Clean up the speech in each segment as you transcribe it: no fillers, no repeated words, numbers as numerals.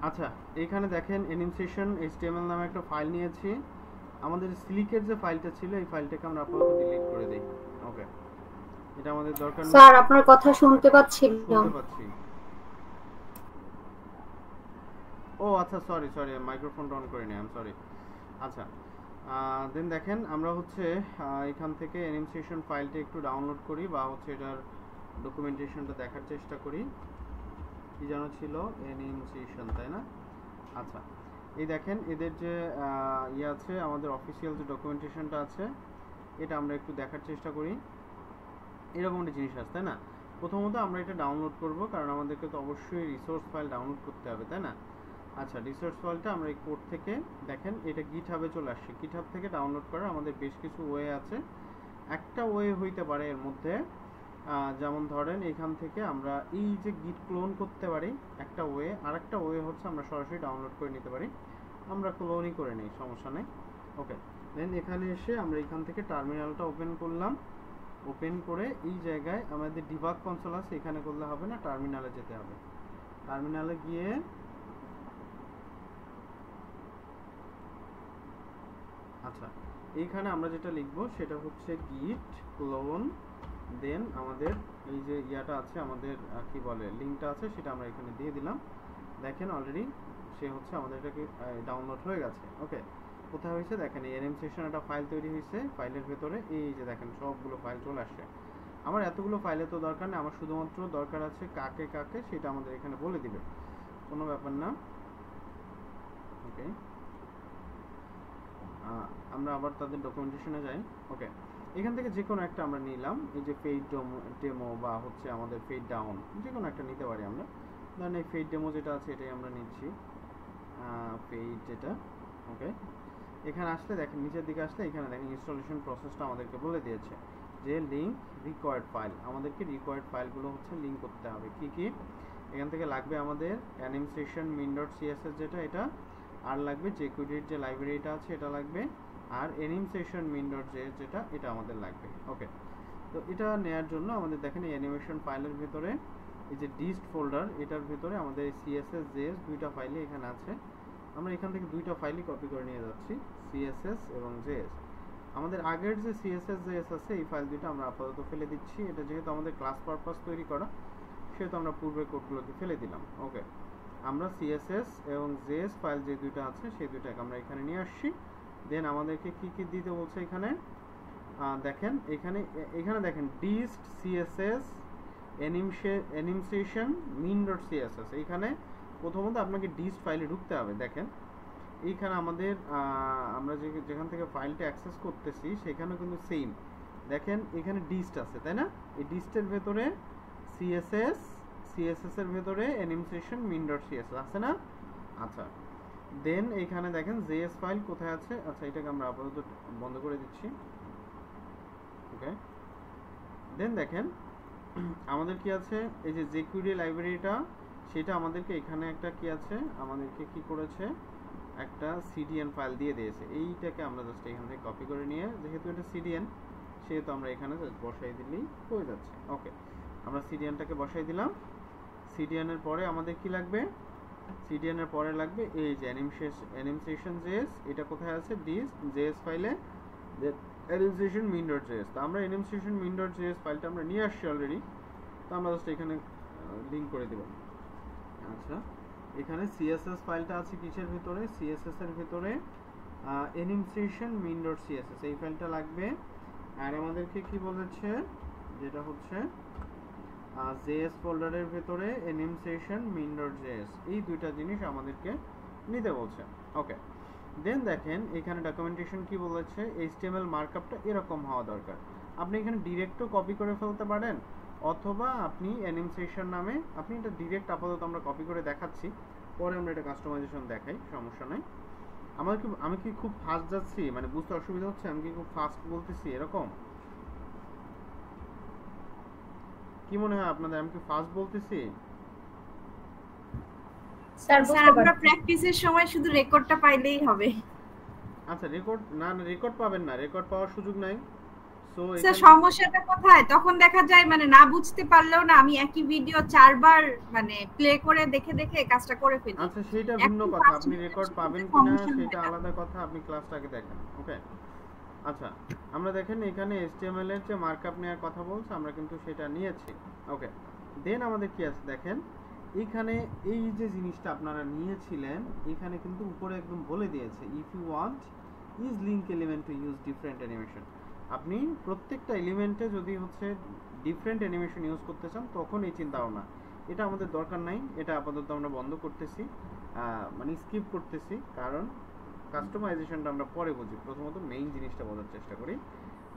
আচ্ছা, এইখানে দেখেন এনিমেশন HTML নামে একটা ফাইল নিয়েছি। আমাদের সিলিকের যে ফাইলটা ছিল এই ফাইলটাকে আমরা আপাতত ডিলিট করে দেই। ওকে, এটা আমাদের দরকার নেই। স্যার আপনার কথা শুনতে পাচ্ছি না। শুনতে পাচ্ছি। ও আচ্ছা, সরি সরি, মাইক্রোফোনটা অন করিনি, আই এম সরি। আচ্ছা, দেন দেখেন আমরা হচ্ছে এখান থেকে অ্যানিমেশন ফাইলটা একটু ডাউনলোড করি বা হচ্ছে এটার ডকুমেন্টেশনটা দেখার চেষ্টা করি। কি যেন ছিল, অ্যানিমেশন, তাই না? আচ্ছা, এই দেখেন এদের যে ইয়ে আছে, আমাদের অফিসিয়াল যে ডকুমেন্টেশনটা আছে, এটা আমরা একটু দেখার চেষ্টা করি। এরকম একটা জিনিস আছে, তাই না? প্রথমত আমরা এটা ডাউনলোড করব, কারণ আমাদেরকে তো অবশ্যই রিসোর্স ফাইল ডাউনলোড করতে হবে, তাই না? আচ্ছা, রিসোর্স ফাইলটা আমরা এই কোড থেকে, দেখেন এটা গিটহাবে চলে আসছে। গিটহাব থেকে ডাউনলোড করার আমাদের বেশ কিছু ওয়ে আছে। একটা ওয়ে হইতে পারে এর মধ্যে, যেমন ধরেন এখান থেকে আমরা এই যে গিট ক্লোন করতে পারি একটা ওয়ে, আর একটা ওয়ে হচ্ছে আমরা সরাসরি ডাউনলোড করে নিতে পারি। আমরা ক্লোনই করে নিই, সমস্যা নেই। ওকে, দেন এখানে এসে আমরা এখান থেকে টার্মিনালটা ওপেন করলাম। ওপেন করে এই জায়গায় আমাদের ডিবাগ কনসোল আছে, এখানে করলে হবে না, টার্মিনালে যেতে হবে। টার্মিনালে গিয়ে আচ্ছা, এইখানে আমরা যেটা লিখবো সেটা হচ্ছে গিট ক্লোন। দেন আমাদের এই যে ইয়াটা আছে, আমাদের কি বলে লিঙ্কটা আছে, সেটা আমরা এখানে দিয়ে দিলাম। দেখেন অলরেডি সে হচ্ছে আমাদের এটাকে ডাউনলোড হয়ে গেছে। ওকে, কোথায় হয়েছে দেখেন, এই এনএম সেশন একটা ফাইল তৈরি হয়েছে। ফাইলের ভেতরে এই যে দেখেন সবগুলো ফাইল চলে আসছে। আমার এতগুলো ফাইলে তো দরকার নেই, আমার শুধুমাত্র দরকার আছে কাকে কাকে, সেটা আমাদের এখানে বলে দিবে, কোনো ব্যাপার না। ওকে, আমরা আবার তাদের ডকুমেন্টেশনে যাই। ওকে, এখান থেকে যে কোনো একটা আমরা নিলাম, এই যে পেইড ডেমো বা হচ্ছে আমাদের পেইড ডাউন, যে কোনো একটা নিতে পারি আমরা। ধরেন এই পেইড ডেমো যেটা আছে এটাই আমরা নিচ্ছি, পেইড যেটা। ওকে, এখানে আসলে দেখেন নিচের দিকে আসলে এখানে দেখেন ইনস্টলেশন প্রসেসটা আমাদেরকে বলে দিয়েছে যে লিঙ্ক রিকোয়ার্ড ফাইল। আমাদেরকে রিকোয়ার্ড ফাইলগুলো হচ্ছে লিঙ্ক করতে হবে। কি কি এখান থেকে লাগবে, আমাদের অ্যানিমেশন min.css যেটা, এটা আর লাগবে jQuery যে লাইব্রেরিটা আছে এটা লাগবে, আর অ্যানিমেশন min.js যেটা, এটা আমাদের লাগবে। ওকে, তো এটা নেয়ার জন্য আমাদের দেখেন এই অ্যানিমেশন ফাইলের ভিতরে এই যে ডিস্ট ফোল্ডার, এটার ভিতরে আমাদের CSS JS দুইটা ফাইলে এখানে আছে। আমরা এখান থেকে দুইটা ফাইলই কপি করে নিয়ে যাচ্ছি, CSS এবং JS। আমাদের আগের যে CSS JS আছে এই ফাইল দুটো আমরা আপাতত ফেলে দিচ্ছি। এটা যেহেতু আমাদের ক্লাস পারপাস তৈরি করা, সেহেতু আমরা পূর্বের কোডগুলোকে ফেলে দিলাম। ওকে, আমরা CSS এবং JS ফাইল যে দুটো আছে সেই দুটাকে আমরা এখানে নিয়ে আসছি। দেন আমাদেরকে কি কি দিতে বলছে এখানে, দেখেন এখানে দেখেন ডিস্ট CSS অ্যানিমেশন min.css। এইখানে প্রথমত আপনাকে ডিস্ট ফাইলে ঢুকতে হবে। দেখেন এইখানে আমাদের আমরা যেখান থেকে ফাইলটা অ্যাক্সেস করতেছি সেখানে কিন্তু সেম, দেখেন এখানে ডিস্ট আছে, তাই না? এই ডিস্টের ভেতরে CSS এর ভেতরে অ্যানিমেশন min.css আছে না? আচ্ছা, দেন এইখানে দেখেন JS ফাইল কোথায় আছে। আচ্ছা, এটাকে আমরা আপাতত বন্ধ করে দিচ্ছি। ওকে, দেন দেখেন আমাদের কি আছে, এই যে jQuery লাইব্রেরিটা, সেটা আমাদেরকে এখানে একটা কি আছে, আমাদেরকে কি করেছে, একটা CDN ফাইল দিয়ে দিয়েছে। এইটাকে আমরা জাস্ট এখান থেকে কপি করে নিয়ে, যেহেতু এটা CDN সেহেতু আমরা এখানে জাস্ট বসাই দিলেই হয়ে যাচ্ছে। ওকে, আমরা CDNটাকে বসাই দিলাম। CDN এর পরে আমাদের কি লাগবে, CDN এর পরে লাগবে এই যে অ্যানিমেশন JS। এটা কোথায় আছে, JS ফাইলে অ্যানিমেশন min.js। তো আমরা অ্যানিমেশন min.js ফাইলটা আমরা নিয়ে আসছি অলরেডি, তো আমরা জাস্ট এখানে লিংক করে দেব। আচ্ছা, এখানে CSS ফাইলটা আছে কিসের ভিতরে, CSS এর ভিতরে অ্যানিমেশন min.css এই ফাইলটা লাগবে। আর আমাদেরকে কি বলেছে, যেটা হচ্ছে JS ফোল্ডারের ভিতরে অ্যানিমেশন min.js, এই দুইটা জিনিস আমাদেরকে নিতে বলছে। ওকে, দেন দেখেন এখানে ডকুমেন্টেশন কি বলেছে, HTML মার্কআপটা এরকম হওয়া দরকার। আপনি এখানে ডিরেক্টও কপি করে ফেলতে পারেন, অথবা আপনি অ্যানিমেশন নামে আপনি এটা ডিরেক্ট, আপাতত আমরা কপি করে দেখাচ্ছি, পরে আমরা এটা কাস্টমাইজেশন দেখাই, সমস্যা নাই। আমি কি খুব ফাস্ট যাচ্ছি, মানে বুঝতে অসুবিধা হচ্ছে, আমি কি খুব ফাস্ট বলতেছি এরকম কি মনে হয় আপনাদের, আমি কি ফাস্ট বলতেছি? স্যার আমরা প্র্যাকটিসের সময় শুধু রেকর্ডটা পাইলেই হবে। আচ্ছা, রেকর্ড পাবেন না, রেকর্ড পাওয়ার সুযোগ নাই। সো সো স্যার সমস্যাটা কোথায়? তখন দেখা যায় মানে না বুঝতে পারলেও না আমি একই ভিডিও 4 বার মানে প্লে করে দেখে দেখে কাজটা করে ফেলি। আচ্ছা সেটা ভিন্ন কথা, আপনি রেকর্ড পাবেন কিনা সেটা আলাদা কথা, আপনি ক্লাসটাকে দেখেন। ওকে আচ্ছা আমরা দেখেন এখানে HTML এর যে মার্কআপ নেওয়ার কথা বলছে আমরা কিন্তু সেটা নিয়েছি। ওকে দেন আমাদের কি আছে দেখেন এখানে এই যে জিনিসটা আপনারা নিয়েছিলেন এখানে কিন্তু উপরে একদম বলে দিয়েছে if you want is link element to use different animation. আপনি প্রত্যেকটা এলিমেন্টে যদি হচ্ছে ডিফারেন্ট অ্যানিমেশন ইউজ করতে চান তখন এই চিন্তা ভাবনা, এটা আমাদের দরকার নাই, এটা আপাতত আমরা বন্ধ করতেছি, মানে স্কিপ করতেছি, কারণ কাস্টমাইজেশনটা আমরা পরে বুঝি, প্রথমত মেইন জিনিসটা বোঝার চেষ্টা করি।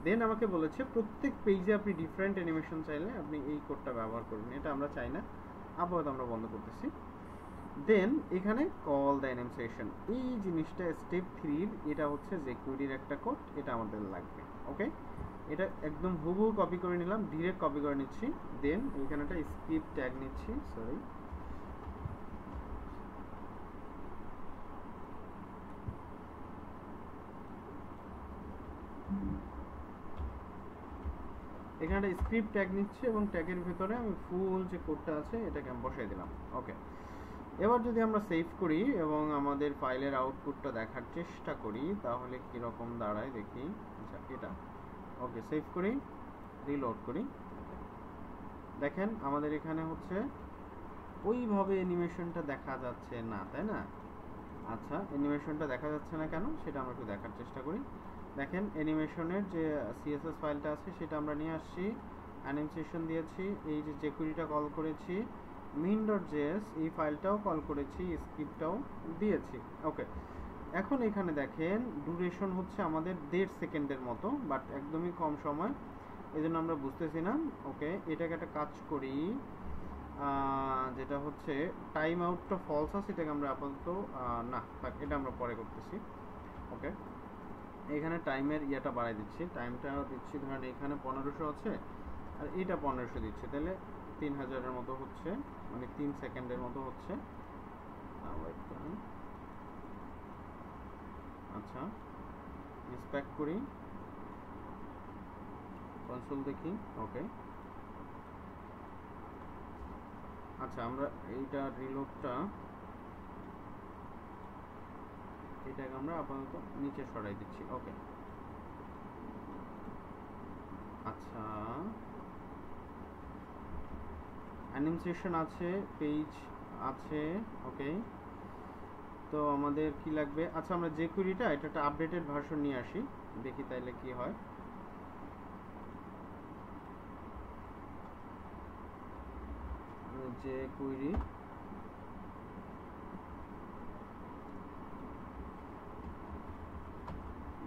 দেন আমাকে বলেছে প্রত্যেক পেজে আপনি ডিফারেন্ট অ্যানিমেশন চাইলে আপনি এই কোডটা ব্যবহার করবেন, এটা আমরা চাই না, আপাতত আমরা বন্ধ করতেছি। দেন এখানে কল দ্য অ্যানিমেশন, এই জিনিসটা স্টেপ 3 এটা হচ্ছে jQuery এর একটা কোড, এটা আমাদের লাগবে। ওকে এটা একদম হুবহু কপি করে নিলাম, ডাইরেক্ট কপি করে নিচ্ছি। দেন এখানে একটা স্ক্রিপ্ট ট্যাগ নিচ্ছি, সরি এখানে একটা স্ক্রিপ্ট ট্যাগ নিচ্ছি এবং ট্যাগের ভিতরে আমি ফুল যে কোডটা আছে এটাকে আমি বসাই দিলাম। ওকে এবার যদি আমরা সেভ করি এবং আমাদের ফাইলের আউটপুটটা দেখার চেষ্টা করি তাহলে কি রকম দাঁড়ায় দেখি। আচ্ছা এটা ওকে সেভ করি, রিলোড করি, দেখেন আমাদের এখানে হচ্ছে ওইভাবে অ্যানিমেশনটা দেখা যাচ্ছে না, তাই না? আচ্ছা অ্যানিমেশনটা দেখা যাচ্ছে না কেন সেটা আমরা একটু দেখার চেষ্টা করি। দেখেন অ্যানিমেশনের যে CSS ফাইলটা আছে সেটা আমরা নিয়ে আসছি, অ্যানিমেশন দিয়েছি, এই যে jQueryটা কল করেছি, min.js এই ফাইলটাও কল করেছি, স্ক্রিপ্টটাও দিয়েছি। ওকে এখন এখানে দেখেন ডিউরেশন হচ্ছে আমাদের 1.5 সেকেন্ডের মতো, বাট একদমই কম সময়, এজন্য আমরা বুঝতেছি না। ওকে এটাকে একটা কাজ করি, যেটা হচ্ছে টাইম আউটটা ফলস আছে, এটাকে আমরা আপাতত না থাক, এটা আমরা পরে করতেছি। ওকে এখানে টাইমের ইয়েটা বাড়াই দিচ্ছি, টাইমটা দিচ্ছি ধরেন এখানে 1500 আছে আর এটা 1500 দিচ্ছে, তাহলে 3000 মতো হচ্ছে, মানে 3 সেকেন্ডের মতো হচ্ছে। আচ্ছা ইন্সপেক্ট করি, কনসোল দেখি। ওকে আচ্ছা আমরা এইটা রিলোডটা এটাকে আমরা আপাতত নিচে সরাই দিচ্ছি। ওকে আচ্ছা অ্যানিমেশন আছে, পেজ আছে। ওকে তো আমাদের কি লাগবে, আচ্ছা আমরা jQueryটা এটা একটা আপডেটেড ভার্সন নিয়ে আসি, দেখি তাইলে কি হয়।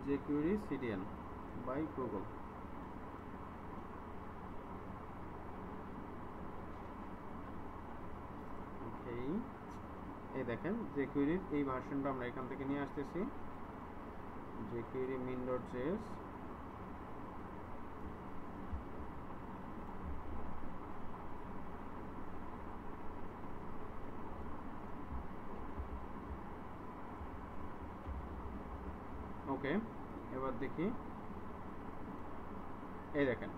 jQuery CDN by Google। এই দেখেন jQuery এই ভার্সনটা আমরা এখান থেকে নিয়ে আসতেছি, jQuery min.js। ওকে এবার দেখি, এই দেখেন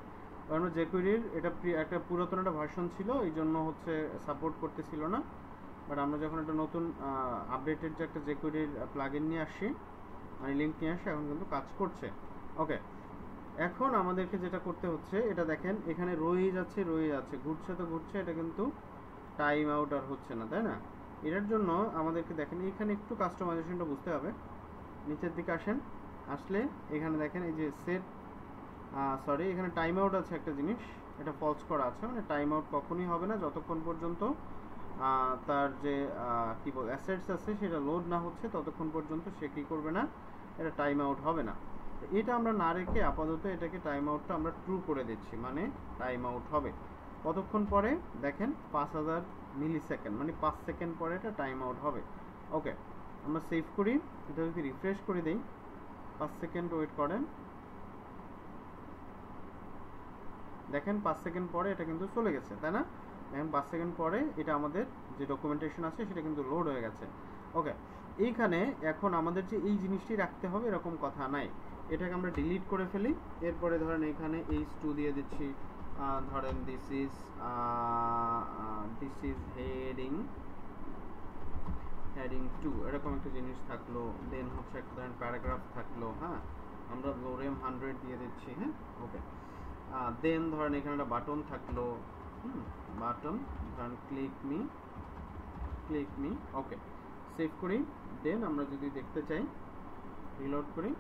কারণ jQuery এটা একটা পুরাতন একটা ভার্সন ছিল, এই জন্য হচ্ছে সাপোর্ট করতেছিল না, বাট আমরা যখন একটা নতুন আপডেটেড যে একটা jQuery প্লাগইন নিয়ে আসি, মানে লিংক নিয়ে আসি, এখন কিন্তু কাজ করছে। ওকে এখন আমাদেরকে যেটা করতে হচ্ছে, এটা দেখেন এখানে রয়ে যাচ্ছে, ঘুরছে তো ঘুরছে, এটা কিন্তু টাইম আউট আর হচ্ছে না, তাই না? এটার জন্য আমাদেরকে দেখেন এখানে একটু কাস্টমাইজেশনটা বুঝতে হবে। নিচের দিকে আসেন, আসলে এখানে দেখেন এই যে সেট সরি এখানে টাইম আউট আছে একটা জিনিস, এটা ফলস করা আছে, মানে টাইম আউট কখনোই হবে না যতক্ষণ পর্যন্ত তার যে কি বল অ্যাসেটস আছে সেটা লোড না হচ্ছে, ততক্ষণ পর্যন্ত সে কি করবে না, এটা টাইম আউট হবে না। এটা আমরা না রেখে আপাতত এটাকে টাইম আউটটা আমরা ট্রু করে দিচ্ছি, মানে টাইম আউট হবে কতক্ষণ পরে, দেখেন 5000 মিলি সেকেন্ড, মানে 5 সেকেন্ড পরে এটা টাইম আউট হবে। ওকে আমরা সেভ করি, এটা যদি রিফ্রেশ করে দেই, 5 সেকেন্ড ওয়েট করেন, দেখেন 5 সেকেন্ড পরে এটা কিন্তু চলে গেছে, তাই না? দেখেন 5 সেকেন্ড পরে এটা আমাদের যে ডকুমেন্টেশন আছে সেটা কিন্তু লোড হয়ে গেছে। ওকে এইখানে এখন আমাদের যে এই জিনিসটি রাখতে হবে এরকম কথা নাই, এটাকে আমরা ডিলিট করে ফেলি। এরপরে ধরেন এখানে h2 দিয়ে দিচ্ছি, ধরেন দিস ইজ হেডিং 2 এরকম একটা জিনিস থাকলো। দেন হচ্ছে একটা ধরেন প্যারাগ্রাফ থাকলো। হ্যাঁ, আমরা লোরেম 100 দিয়ে দিচ্ছি। হ্যাঁ, ওকে। দেন ধরেন এখানে একটা বাটন থাকলো, বাটন ধরেন ক্লিক মি, ওকে, সেভ করি। দেন আমরা যদি দেখতে চাই, রিলোড করি,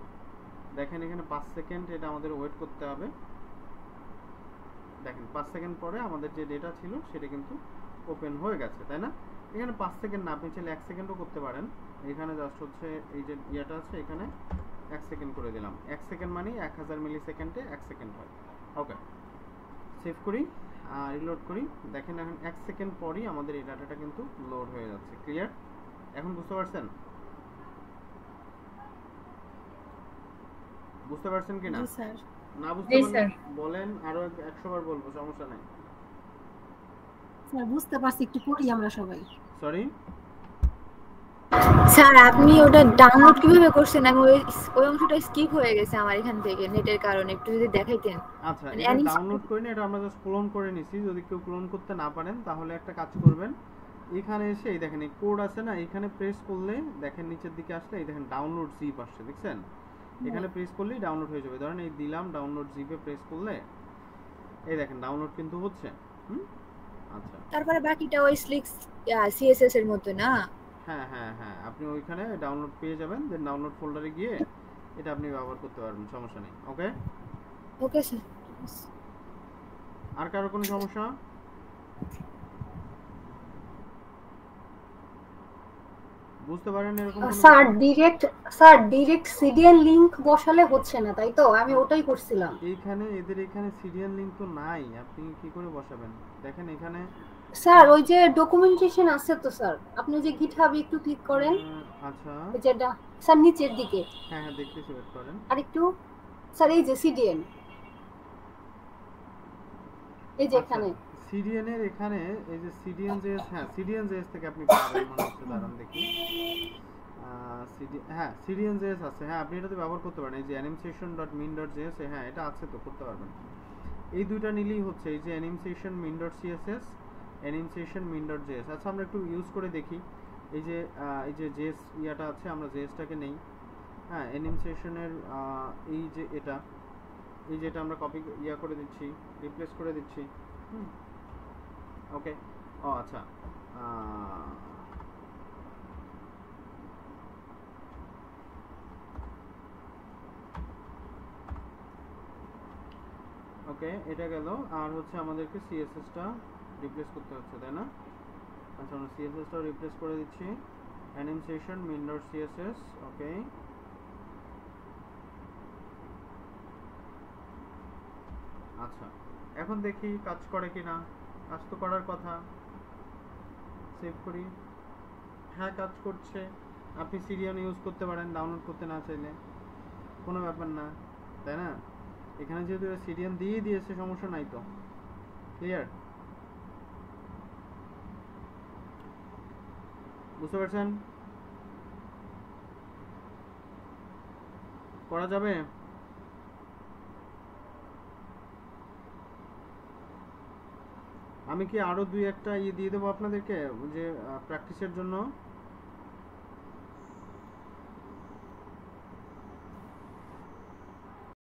দেখেন এখানে 5 সেকেন্ড এটা আমাদের ওয়েট করতে হবে। দেখেন 5 সেকেন্ড পরে আমাদের যে ডেটা ছিল সেটা কিন্তু ওপেন হয়ে গেছে, তাই না? এখানে 5 সেকেন্ড না, আপনি চাইলে 1 সেকেন্ডও করতে পারেন। এখানে জাস্ট হচ্ছে এই যে ইয়াটা আছে, এখানে 1 সেকেন্ড করে দিলাম। 1 সেকেন্ড মানে 1000 মিলি সেকেন্ডে 1 সেকেন্ড হয়। ওকে, সেভ করি, রিলোড করি। দেখেন এখন 1 সেকেন্ড পরই আমাদের এই ডাটাটা কিন্তু লোড হয়ে যাচ্ছে। ক্লিয়ার? এখন বুঝতে পারছেন? বুঝতে পারছেন কিনা? জি স্যার। না বুঝতে পারলে বলেন, আরো 100 বার বলবো, সমস্যা নাই। স্যার বুঝতে পারছি, একটু পড়ি আমরা সবাই। সরি স্যার আপনি ওটা ডাউনলোড কিভাবে করছেন? আমি ওই অংশটা স্কিপ হয়ে গেছে আমার এখান থেকে নেটের কারণে, একটু যদি দেখাইতেন। আচ্ছা, এটা ডাউনলোড করে নি, এটা আমরা জাস্ট ক্লোন করে নিছি। যদি কেউ ক্লোন করতে না পারেন তাহলে একটা কাজ করবেন, এখানে এসে এই দেখেন এই কোড আছে না, এখানে প্রেস করলে দেখেন নিচের দিকে আসলে এই দেখেন ডাউনলোড জিপ আসছে, দেখছেন? এখানে প্রেস করলেই ডাউনলোড হয়ে যাবে। ধরেন এই দিলাম ডাউনলোড জিপে প্রেস করলে এই দেখেন ডাউনলোড কিন্তু হচ্ছে। আচ্ছা, তারপরে বাকিটা ওই স্লিক সিএসএস এর মতো না? হ্যাঁ হ্যাঁ হ্যাঁ, আপনি ওইখানে ডাউনলোড পেয়ে যাবেন। দেন ডাউনলোড ফোল্ডারে গিয়ে এটা আপনি ব্যবহার করতে পারবেন, সমস্যা নেই। ওকে ওকে স্যার। আর কারো কোনো সমস্যা? বুঝতে পারেন এরকম? স্যার ডিরেক্ট সিডিএল লিংক বসালে হচ্ছে না, তাই তো? আমি ওটাই করছিলাম। এইখানে এদের এখানে সিরিয়াল লিংক তো নাই, আপনি কি করে বসাবেন? দেখেন এখানে স্যার ওই যে ডকুমেন্টেশন আছে তো স্যার, আপনি যে গিটহাবে একটু ক্লিক করেন। আচ্ছা, যেটা স্যার নিচের দিকে। হ্যাঁ হ্যাঁ দেখতেছি, ওয়েট করেন। আর একটু স্যার এই যে সিডিএন, এই যে এখানে সিডিএন এর এখানে এই যে সিডিএন জেএস, হ্যাঁ সিডিএন জেএস থেকে আপনি পাবেন মনে হচ্ছে। দাঁড়ান দেখি, হ্যাঁ সিডিএন জেএস আছে। হ্যাঁ, আপনি এটাতে ব্যবহার করতে পারেন। এই যে animation.min.js, হ্যাঁ এটা আছে তো, করতে পারবেন। এই দুইটা নিলেই হচ্ছে, এই যে animation.min.css, animation.min.js। আচ্ছা, আমরা একটু ইউজ করে দেখি। এই যে জেএস ইয়াটা আছে, আমরা জেএসটাকে নেই। হ্যাঁ, অ্যানিমেশনের এই যে এটা আমরা কপি করে দিচ্ছি, রিপ্লেস করে দিচ্ছি। ওকে, ও আচ্ছা, ওকে এটা গেল। আর হচ্ছে আমাদেরকে সিএসএসটা রিপ্লেস করতে হচ্ছে, তাই না? আচ্ছা, আমরা সিএসএসটা রিপ্লেস করে দিচ্ছি, animation min.css। ওকে, আচ্ছা এখন দেখি কাজ করে কিনা। কাজ তো করার কথা। সেভ করি, হ্যাঁ কাজ করছে। আপনি সিরিয়াল ইউজ করতে পারেন ডাউনলোড করতে না চাইলে, কোনো ব্যাপার না, তাই না? এখানে যেহেতু সিরিয়াল দিয়ে দিয়েছে, সমস্যা নাই তো। ক্লিয়ার? বুঝতে পারছেন? করা যাবে? আমি কি আরো দুই একটা দিয়ে দেবো আপনাদেরকে, যে প্র্যাকটিসের জন্য?